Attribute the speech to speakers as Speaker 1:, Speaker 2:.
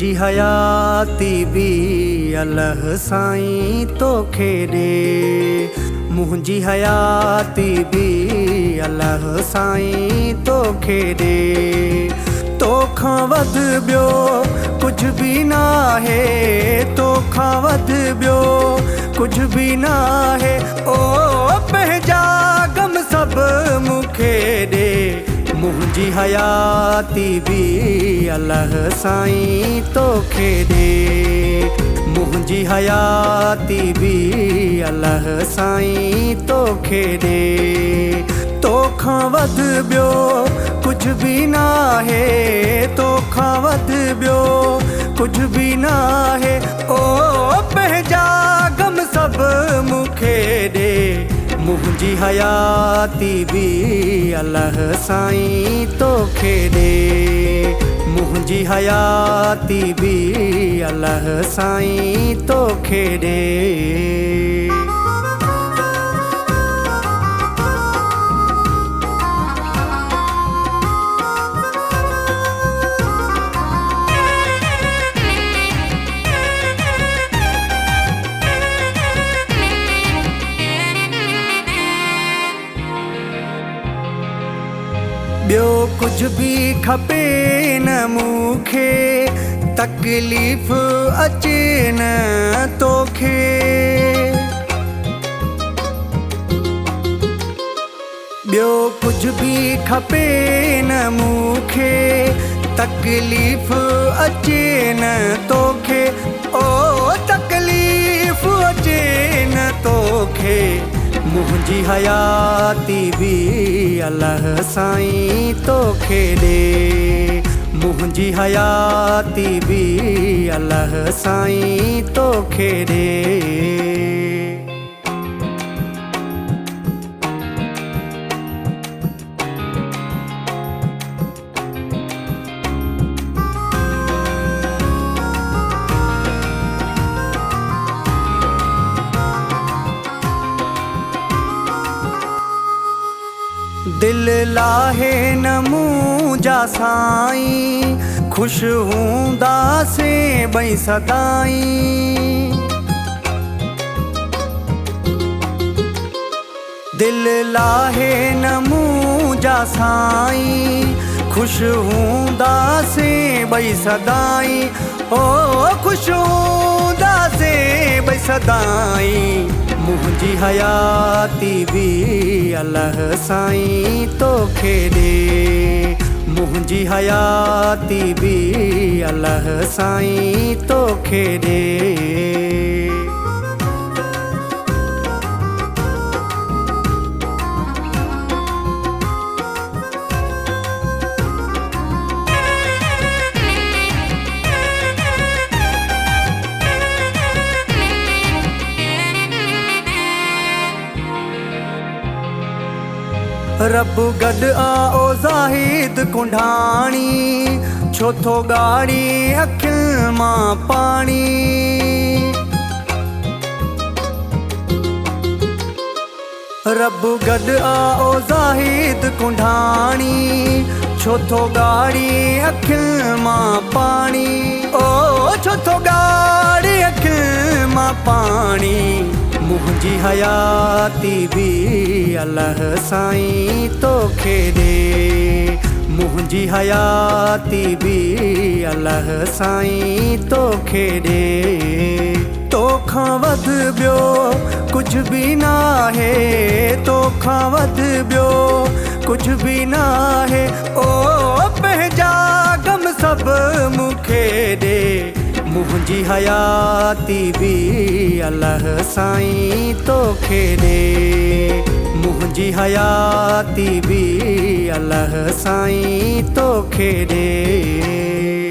Speaker 1: मुंहिंजी हयाती बि अल्लाह साईं तोखे ॾे। मुंहिंजी हयाती बि अल्लाह साईं तोखे ॾे। तोखां वधि ॿियो कुझु बि न आहे, तोखां वधि ॿियो कुझु बि न आहे। ओ पंहिंजा गम सभु मूंखे ॾे। मुंहिंजी हयाती बि अल्लाह साईं तोखे ॾे। मुंहिंजी हयाती बि अल्लाह साईं तोखे ॾे। तोखां वधि ॿियो कुझु बि न आहे, तोखां वधि ॿियो कुझु बि न आहे। ओ पंहिंजा गम सभु मूंखे ॾे। मुंहिंजी हयाती बि अल्लाह साईं तोखे ॾे। मुंहिंजी हयाती बि अल्लाह साईं तोखे ॾे। ॿियो कुझु बि खपे न मूंखे, तकलीफ़ अचे न तोखे। ॿियो कुझु बि खपे न मूंखे, तकलीफ़ अचे न तोखे। ओ तकलीफ़ अचे न तोखे। मुंहिंजी हयाती बि अल्लाह साईं तोखे ॾे। मुंहिंजी हयाती बि अल्लाह साईं तोखे ॾे। दिल लाहे न मुंहिंजा साईं, ख़ुशि हूंदासीं ॿई सदाईं। दिल लाहे न मुंहिंजा साईं, ख़ुशि हूंदासीं ॿई सदाईं। ओ ख़ुशि हूंदासीं ॿई सदाईं। मुंहिंजी हयाती बि अल्लाह साईं तोखे ॾे। मुंहिंजी हयाती बि अल्लाह साईं तोखे ॾे। रब गॾु आ ओ ज़ाहिद कुंढाणी, छो थो ॻाड़ी अखियुनि मां पाणी। रब गॾु आ ओ ज़ाहिद कुंढाणी, छो थो ॻाड़ी अखियुनि मां पाणी। ओ छो थो ॻाड़ी अखियुनि मां पाणी। मुंहिंजी हयाती बि अल्लाह साईं तोखे ॾे। मुंहिंजी हयाती बि अल्लाह साईं तोखे ॾे। तोखां वधि ॿियो कुझु बि न आहे, तोखां वधि ॿियो कुझु बि न आहे। ओ पंहिंजा गम सभु मूंखे ॾे। मुंहिंजी हयाती बि अल्लाह साईं तोखे ॾे। मुंहिंजी हयाती बि अल्लाह साईं तोखे ॾे।